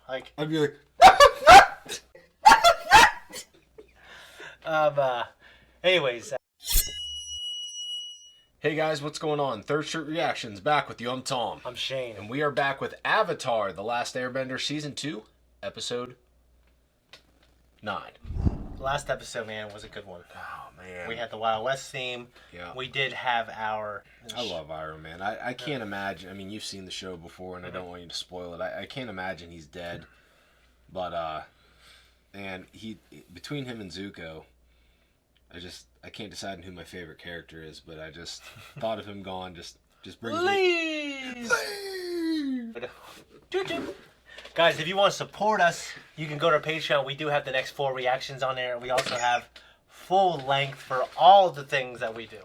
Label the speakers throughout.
Speaker 1: Like
Speaker 2: I'd be like,
Speaker 1: anyways.
Speaker 2: hey guys, what's going on? Third Shirt Reactions back with you. I'm Tom.
Speaker 1: I'm Shane.
Speaker 2: And we are back with Avatar, The Last Airbender, Season 2, Episode 9.
Speaker 1: The last episode, man, was a good one.
Speaker 2: Oh, man.
Speaker 1: We had the Wild West theme.
Speaker 2: Yeah.
Speaker 1: We did have our...
Speaker 2: I love Iron Man. I can't imagine... I mean, you've seen the show before, and I don't want you to spoil it. I can't imagine he's dead. But, and he... Between him and Zuko, I can't decide who my favorite character is, but I just thought of him gone just brings me...
Speaker 1: Guys, if you want to support us, you can go to our Patreon. We do have the next 4 reactions on there. We also have full length for all the things that we do.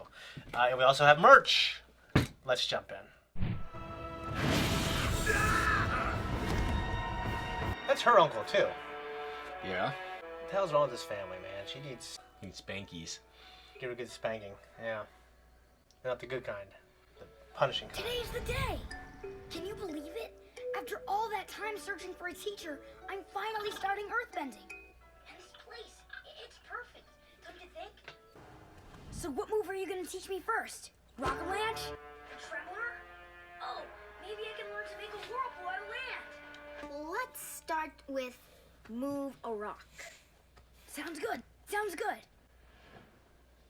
Speaker 1: And we also have merch. Let's jump in. That's her uncle, too.
Speaker 2: Yeah?
Speaker 1: What the hell's wrong with this family, man? She needs...
Speaker 2: Spankies.
Speaker 1: Give her a good spanking. Yeah. Not the good kind. The punishing kind.
Speaker 3: Today's the day! Can you believe it? After all that time searching for a teacher, I'm finally starting earthbending. And this place, it's perfect, don't you think? So what move are you going to teach me first? Rocket Launch? The Trembler? Oh, maybe I can learn to make a whirlpool out of land. Let's start with move a rock. Sounds good. Sounds good.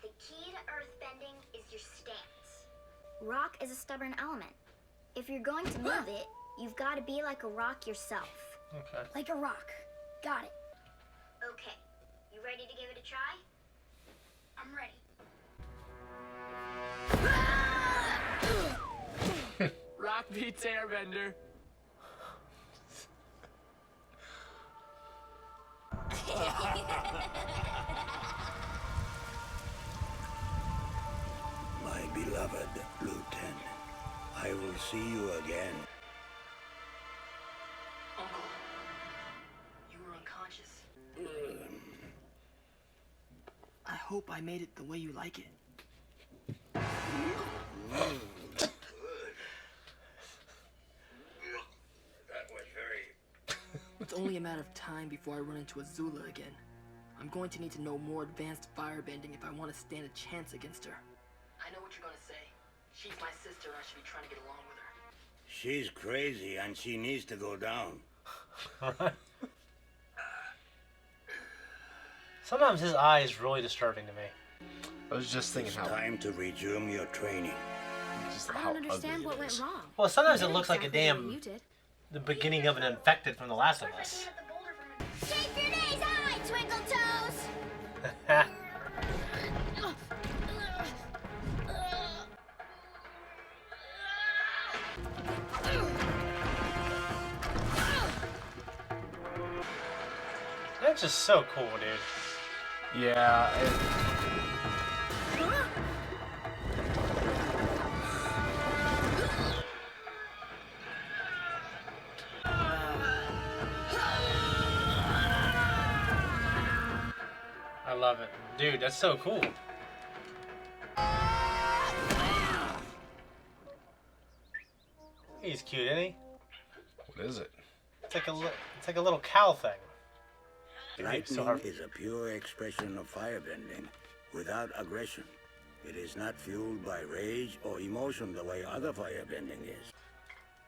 Speaker 3: The key to earthbending is your stance. Rock is a stubborn element. If you're going to move it, you've got to be like a rock yourself.
Speaker 1: Okay.
Speaker 3: Like a rock. Got it.
Speaker 4: Okay. You ready to give it a try?
Speaker 3: I'm ready.
Speaker 5: Rock beats Airbender.
Speaker 6: My beloved Lieutenant, I will see you again.
Speaker 5: Uncle, you were unconscious. I hope I made it the way you like it.
Speaker 6: That was very...
Speaker 5: It's only a matter of time before I run into Azula again. I'm going to need to know more advanced firebending if I want to stand a chance against her. I know what you're going to say. She's my sister and I should be trying to get along with her.
Speaker 6: She's crazy and she needs to go down.
Speaker 1: Sometimes his eye is really disturbing to me.
Speaker 2: I was just thinking
Speaker 6: It's
Speaker 2: how...
Speaker 6: time to resume your training.
Speaker 2: Just
Speaker 3: I
Speaker 2: how
Speaker 3: don't understand
Speaker 2: ugly
Speaker 3: what
Speaker 2: it
Speaker 3: went
Speaker 2: is.
Speaker 3: wrong.
Speaker 1: Well, sometimes it
Speaker 3: Not
Speaker 1: looks like a
Speaker 3: exactly
Speaker 1: damn...
Speaker 3: what you did.
Speaker 1: The beginning of an infected from The Last of Us.
Speaker 3: Shape your day's eye, Twinkle Toes!
Speaker 1: That's just so cool, dude.
Speaker 2: Yeah,
Speaker 1: I love it. Dude, that's so cool. He's cute, isn't he?
Speaker 2: what is it?
Speaker 1: It's like a little cow thing.
Speaker 6: Lightning is a pure expression of firebending without aggression. It is not fueled by rage or emotion the way other firebending is.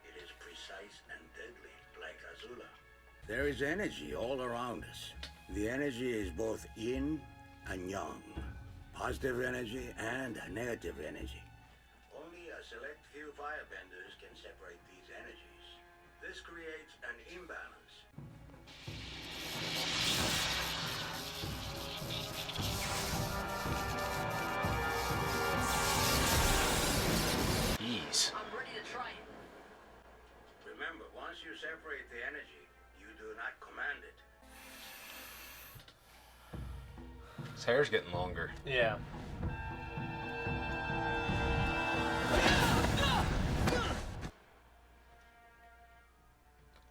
Speaker 6: It is precise and deadly, like Azula. There is energy all around us. The energy is both yin and yang, positive energy and negative energy. Only a select few firebenders can separate these energies. This creates an imbalance.
Speaker 2: Jeez.
Speaker 5: I'm ready to try it.
Speaker 6: Remember, once you separate the energy, you do not command it.
Speaker 2: His hair's getting longer.
Speaker 1: Yeah.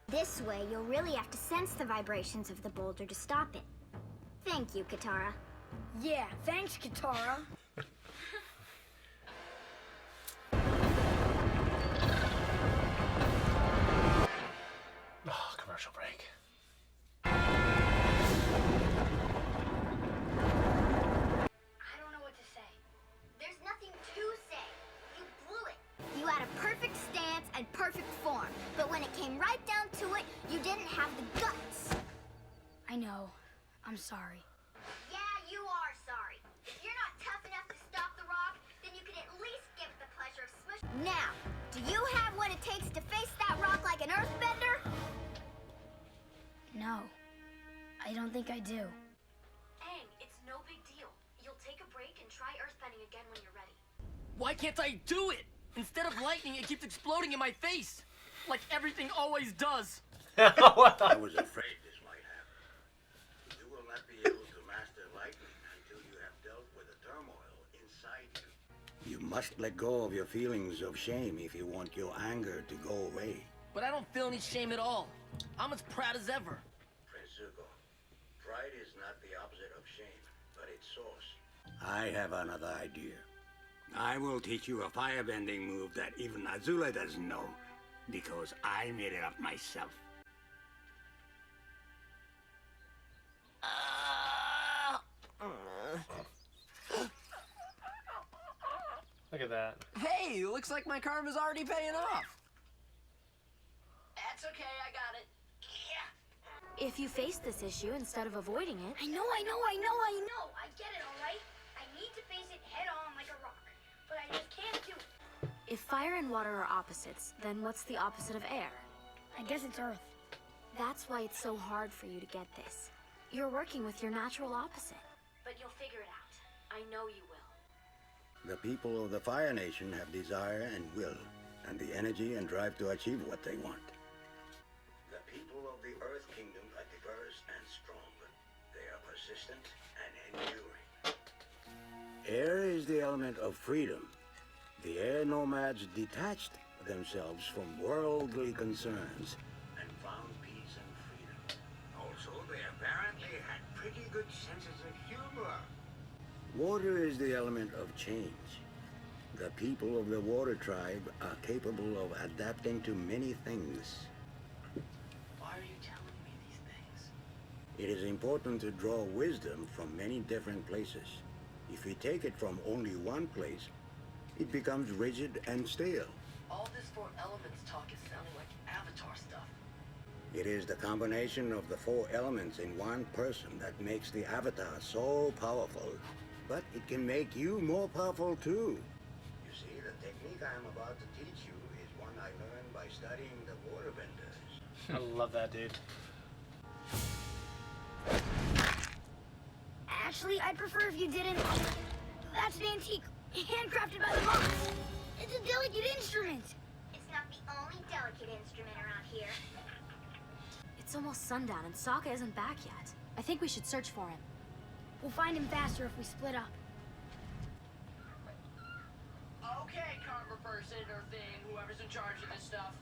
Speaker 3: This way, you'll really have to sense the vibrations of the boulder to stop it. Thank you, Katara. Yeah, thanks, Katara.
Speaker 1: Oh, come commercial break.
Speaker 4: I don't know what to say. There's nothing to say. You blew it. You had a perfect stance and perfect form, but when it came right down to it, you didn't have the guts.
Speaker 3: I know. I'm sorry.
Speaker 4: Yeah, you are sorry. If you're not tough enough to stop the Rock, then you can at least give it the pleasure of smush. Now, do you have what it takes to face that Rock like an earthbender?
Speaker 3: No. I don't think I do.
Speaker 7: Aang, it's no big deal. You'll take a break and try earthbending again when you're ready.
Speaker 5: Why can't I do it? Instead of lightning, it keeps exploding in my face. Like everything always does.
Speaker 6: I was afraid this might happen. You will not be able to master lightning until you have dealt with the turmoil inside you. You must let go of your feelings of shame if you want your anger to go away.
Speaker 5: But I don't feel any shame at all. I'm as proud as ever.
Speaker 6: Prince Zuko, pride is not the opposite of shame, but its source. I have another idea. I will teach you a firebending move that even Azula doesn't know, because I made it up myself.
Speaker 1: Look at that.
Speaker 5: Hey, looks like my karma's already paying off.
Speaker 7: That's okay, I got it. Yeah. If you face this issue instead of avoiding it,
Speaker 3: I know.
Speaker 4: No, I get it, all right? I need to face it head on like a rock, but I just can't do it.
Speaker 7: if fire and water are opposites, then what's the opposite of air?
Speaker 3: I guess it's Earth.
Speaker 7: That's why it's so hard for you to get this. You're working with your natural opposite. But you'll figure it out. I know you will.
Speaker 6: The people of the Fire Nation have desire and will, and the energy and drive to achieve what they want. The people of the Earth Kingdom are diverse and strong. They are persistent and enduring. Air is the element of freedom. The air nomads detached themselves from worldly concerns and found peace and freedom. Also, they apparently had pretty good senses of humor. Water is the element of change. The people of the Water Tribe are capable of adapting to many things.
Speaker 5: Why are you telling me these things?
Speaker 6: It is important to draw wisdom from many different places. If we take it from only one place, it becomes rigid and stale.
Speaker 5: All this four elements talk is sounding like Avatar stuff.
Speaker 6: It is the combination of the four elements in one person that makes the Avatar so powerful. But it can make you more powerful too. You see, the technique I'm about to teach you is one I learned by studying the waterbenders.
Speaker 1: I love that, dude.
Speaker 3: Actually, I'd prefer if you didn't. That's an antique, handcrafted by the monks. It's a delicate instrument.
Speaker 4: It's not the only delicate instrument around here.
Speaker 7: It's almost sundown and Sokka isn't back yet. I think we should search for him.
Speaker 3: We'll find him faster if we split up.
Speaker 5: Okay, karma person or thing, whoever's in charge of this stuff.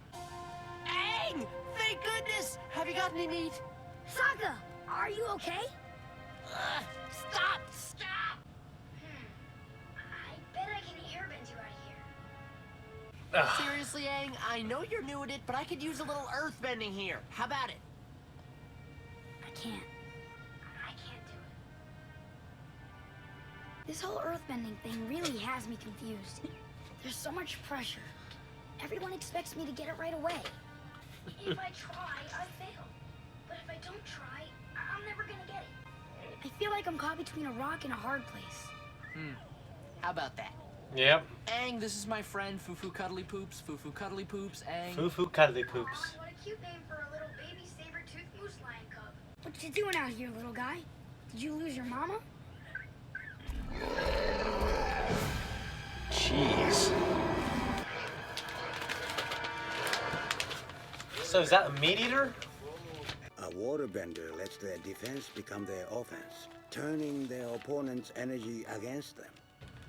Speaker 5: Aang! Thank goodness! Have you gotten any meat?
Speaker 3: Sokka, are you okay?
Speaker 5: Stop! Stop!
Speaker 4: I bet I can airbend you out of here.
Speaker 5: Seriously, Aang, I know you're new at it, but I could use a little earth bending here. How about it?
Speaker 3: I can't.
Speaker 4: I can't do it.
Speaker 3: This whole earthbending thing really has me confused. There's so much pressure. Everyone expects me to get it right away.
Speaker 4: If I try, I fail. But if I don't try, I'm never gonna get it.
Speaker 3: I feel like I'm caught between a rock and a hard place.
Speaker 5: How about that?
Speaker 1: Yep.
Speaker 5: Aang, this is my friend Fufu Cuddly Poops. Fufu Cuddly Poops, Aang.
Speaker 1: Foo-foo cuddly poops.
Speaker 4: What a cute name for a little baby saber-toothed moose lion cub.
Speaker 3: What you doing out here, little guy? Did you lose your mama?
Speaker 1: Jeez. So is that a meat eater?
Speaker 6: A waterbender lets their defense become their offense, turning their opponent's energy against them.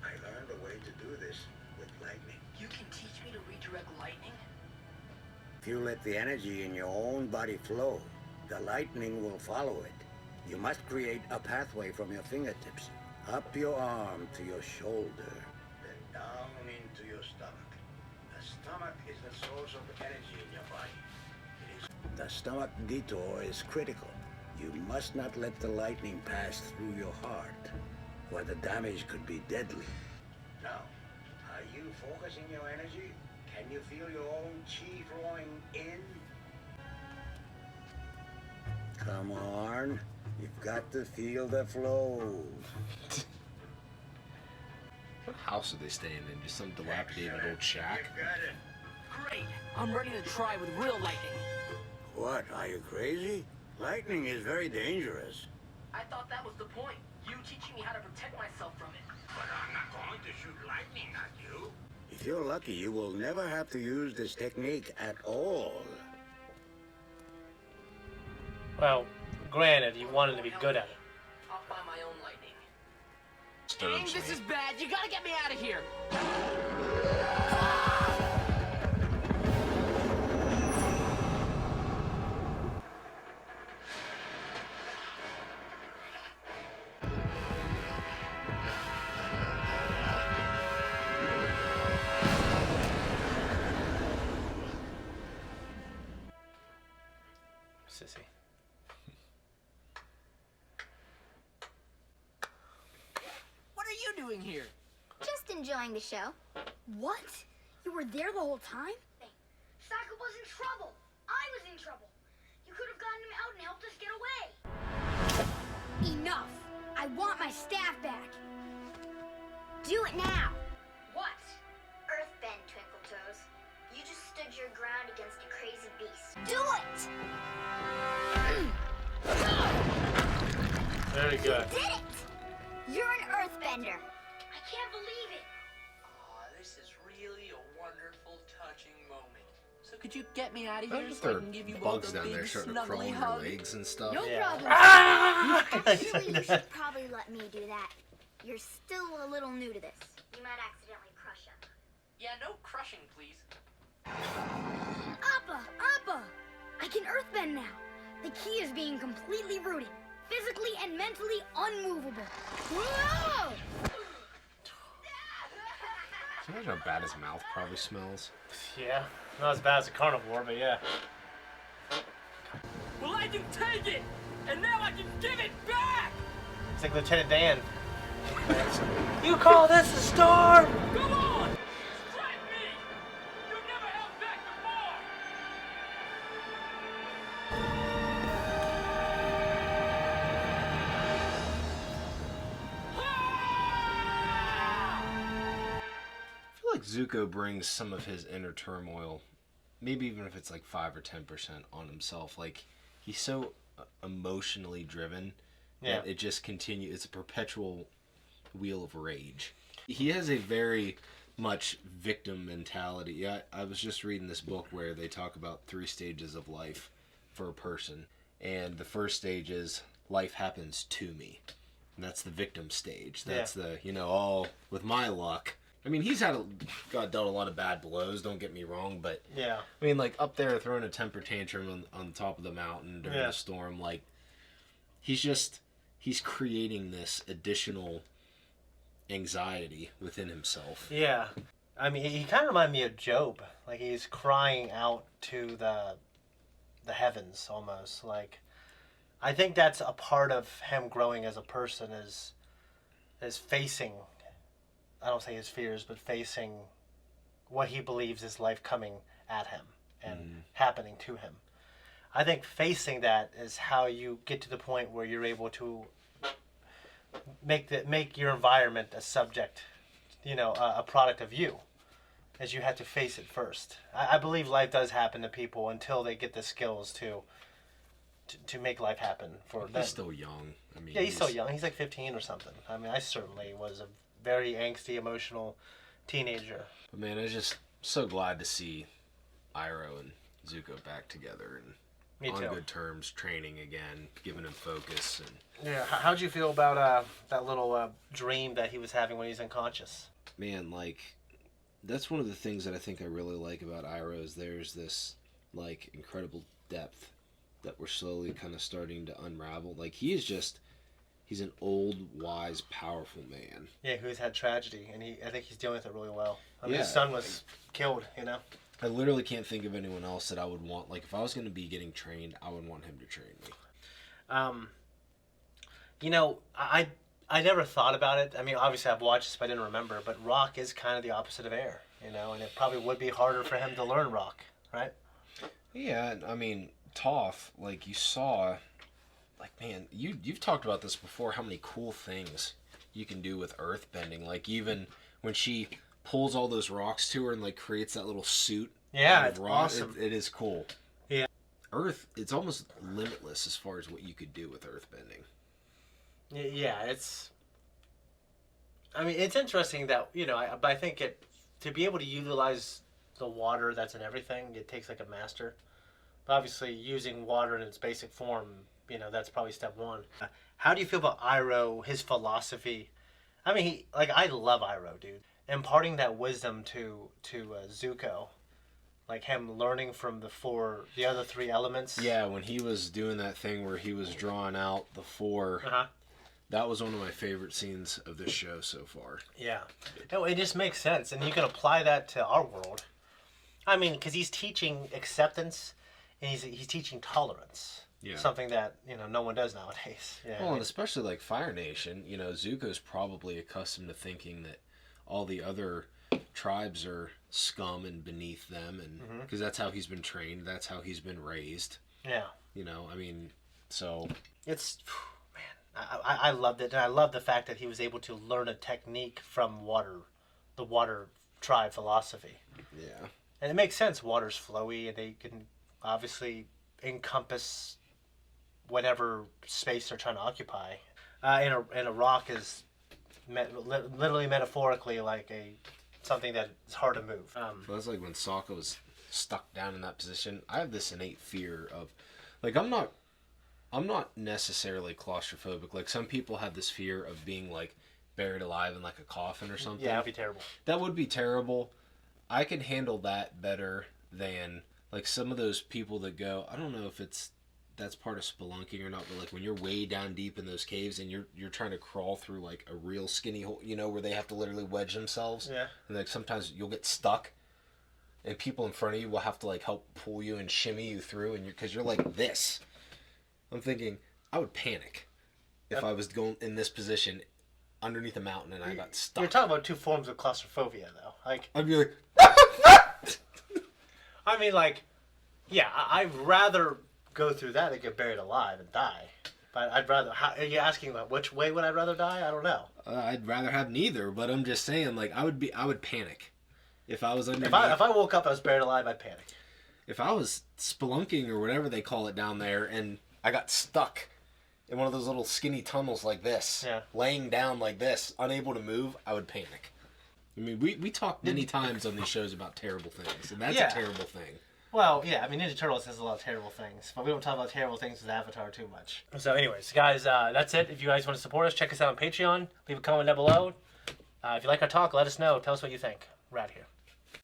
Speaker 6: I learned a way to do this with lightning.
Speaker 5: You can teach me to redirect lightning?
Speaker 6: If you let the energy in your own body flow, the lightning will follow it. You must create a pathway from your fingertips, up your arm to your shoulder, then down into your stomach. The stomach is the source of energy in your body. It is The stomach detour is critical. You must not let the lightning pass through your heart, where the damage could be deadly. Now, are you focusing your energy? Can you feel your own chi flowing in? Come on. You've got to feel the flow.
Speaker 2: What house are they staying in? Just some dilapidated old shack?
Speaker 6: You got it.
Speaker 5: Great! I'm ready to try with real lightning.
Speaker 6: What, are you crazy? Lightning is very dangerous.
Speaker 5: I thought that was the point. You teaching me how to protect myself from it.
Speaker 6: But I'm not going to shoot lightning at you. If you're lucky, you will never have to use this technique at all.
Speaker 1: Well, granted, you wanted to be good at it.
Speaker 5: I'll find my own lightning.
Speaker 2: Disturbs
Speaker 5: Dang, this
Speaker 2: me.
Speaker 5: is bad. You gotta get me out of here.
Speaker 1: Sissy.
Speaker 5: What are you doing here?
Speaker 4: Just enjoying the show.
Speaker 3: What? You were there the whole time?
Speaker 4: Sokka was in trouble. I was in trouble. You could have gotten him out and helped us get away.
Speaker 3: Enough. I want my staff back.
Speaker 4: Do it now. What? Earthbend, Twinkle Toes. You just stood your ground against a crazy beast. Do it!
Speaker 1: Very good.
Speaker 4: Did it! You're an Earthbender. I can't believe it.
Speaker 5: Aw, this is really a wonderful, touching moment. So could you get me out of
Speaker 2: I
Speaker 5: here
Speaker 2: wonder if
Speaker 5: so I
Speaker 2: there
Speaker 5: can give you
Speaker 2: are
Speaker 5: both
Speaker 2: bugs
Speaker 5: a
Speaker 2: down there
Speaker 5: big
Speaker 2: starting to crawl
Speaker 5: snuggly
Speaker 2: on your
Speaker 5: hug?
Speaker 2: legs and stuff.
Speaker 3: No
Speaker 1: Yeah.
Speaker 3: problem.
Speaker 4: Actually, you should probably let me do that. You're still a little new to this. You might accidentally crush him.
Speaker 5: Yeah, no crushing, please.
Speaker 3: Appa! Appa! I can earthbend now. The key is being completely rooted. Physically and mentally unmovable. Whoa!
Speaker 2: Can you imagine how bad his mouth probably smells?
Speaker 1: Yeah. Not as bad as a carnivore, but yeah.
Speaker 5: Well, I can take it! And now I can give it back!
Speaker 1: It's like Lieutenant Dan. You call this a storm?
Speaker 5: Come on! Strike me! You never held back before!
Speaker 2: I feel like Zuko brings some of his inner turmoil, maybe even if it's like 5 or 10% on himself. Like, he's so emotionally driven that it just continues. It's a perpetual wheel of rage. He has a very much victim mentality. Yeah, I was just reading this book where they talk about 3 stages of life for a person. And the first stage is life happens to me. And that's the victim stage. That's the, all with my luck. I mean, he's got dealt a lot of bad blows, don't get me wrong, but
Speaker 1: Yeah.
Speaker 2: I mean, like, up there throwing a temper tantrum on top of the mountain during the storm, like, he's creating this additional anxiety within himself.
Speaker 1: Yeah. I mean, he kind of reminded me of Job. Like, he's crying out to the heavens, almost. Like, I think that's a part of him growing as a person is facing, I don't say his fears, but facing what he believes is life coming at him and happening to him. I think facing that is how you get to the point where you're able to make your environment a subject, a product of you, as you have to face it first. I believe life does happen to people until they get the skills to make life happen for them.
Speaker 2: He's still young. I mean,
Speaker 1: Yeah, he's so young. He's like 15 or something. I mean, I certainly was a very angsty, emotional teenager.
Speaker 2: But man, I was just so glad to see Iroh and Zuko back together and
Speaker 1: Me
Speaker 2: on
Speaker 1: too.
Speaker 2: good terms, training again, giving him focus. And
Speaker 1: Yeah, how'd you feel about that little dream that he was having when he was unconscious?
Speaker 2: man, like, that's one of the things that I think I really like about Iroh is there's this, like, incredible depth that we're slowly kind of starting to unravel. Like, he's an old, wise, powerful man.
Speaker 1: Yeah, who's had tragedy, and I think he's dealing with it really well. I mean,
Speaker 2: Yeah.
Speaker 1: his son was killed,
Speaker 2: I literally can't think of anyone else that I would want. Like, if I was going to be getting trained, I would want him to train me.
Speaker 1: You know, I never thought about it. I mean, obviously I've watched this, but I didn't remember. But rock is kind of the opposite of air, you know, and it probably would be harder for him to learn rock, right?
Speaker 2: Yeah, I mean, Toph, like, you saw, like, man, you've talked about this before, how many cool things you can do with earth bending. Like, even when she pulls all those rocks to her and, like, creates that little suit.
Speaker 1: Yeah, it's
Speaker 2: rock,
Speaker 1: awesome.
Speaker 2: It is cool.
Speaker 1: Yeah.
Speaker 2: Earth, it's almost limitless as far as what you could do with earth bending.
Speaker 1: Yeah, I mean, it's interesting that, you know, but I think to be able to utilize the water that's in everything, it takes like a master. But obviously, using water in its basic form, you know, that's probably step one. How do you feel about Iroh, his philosophy? I mean, I love Iroh, dude. Imparting that wisdom to Zuko, like him learning from the other three elements.
Speaker 2: Yeah, when he was doing that thing where he was drawing out the four, that was one of my favorite scenes of this show so far.
Speaker 1: Yeah, no, it just makes sense, and you can apply that to our world. I mean, because he's teaching acceptance, and he's teaching tolerance.
Speaker 2: Yeah.
Speaker 1: Something that, you know, no one does nowadays. Yeah.
Speaker 2: Well, and especially like Fire Nation, you know, Zuko's probably accustomed to thinking that all the other tribes are scum and beneath them, and because that's how he's been trained, that's how he's been raised.
Speaker 1: Yeah.
Speaker 2: You know, I mean, so
Speaker 1: it's, man, I loved it, and I love the fact that he was able to learn a technique from the water tribe philosophy.
Speaker 2: Yeah.
Speaker 1: And it makes sense. Water's flowy, and they can obviously encompass whatever space they're trying to occupy. And a rock is literally metaphorically like something that is hard to move.
Speaker 2: Well, that's like when Sokka was stuck down in that position. I have this innate fear of, like, I'm not necessarily claustrophobic. Like, some people have this fear of being like buried alive in like a coffin or something.
Speaker 1: Yeah, that'd be terrible.
Speaker 2: That would be terrible. I could handle that better than like some of those people that go, I don't know if that's part of spelunking or not, but like when you're way down deep in those caves and you're trying to crawl through like a real skinny hole, you know, where they have to literally wedge themselves.
Speaker 1: Yeah.
Speaker 2: And like sometimes you'll get stuck and people in front of you will have to like help pull you and shimmy you through, and because you're like this. I'm thinking I would panic if I was going in this position underneath a mountain and I got stuck.
Speaker 1: You're talking about two forms of claustrophobia, though. Like,
Speaker 2: I'd be like,
Speaker 1: I mean, like, yeah, I'd rather go through that and get buried alive and die. But I'd rather. Are you asking about which way would I rather die? I don't know.
Speaker 2: I'd rather have neither, but I'm just saying, like, I would panic if I was underneath.
Speaker 1: If I woke up and I was buried alive, I'd panic.
Speaker 2: If I was spelunking or whatever they call it down there, and I got stuck in one of those little skinny tunnels like this, laying down like this, unable to move, I would panic. I mean, we talked many times on these shows about terrible things, and that's a terrible thing.
Speaker 1: Well, yeah, I mean, Ninja Turtles has a lot of terrible things, but we don't talk about terrible things with Avatar too much. So anyways, guys, that's it. If you guys want to support us, check us out on Patreon. Leave a comment down below. If you like our talk, let us know. Tell us what you think. We're out here.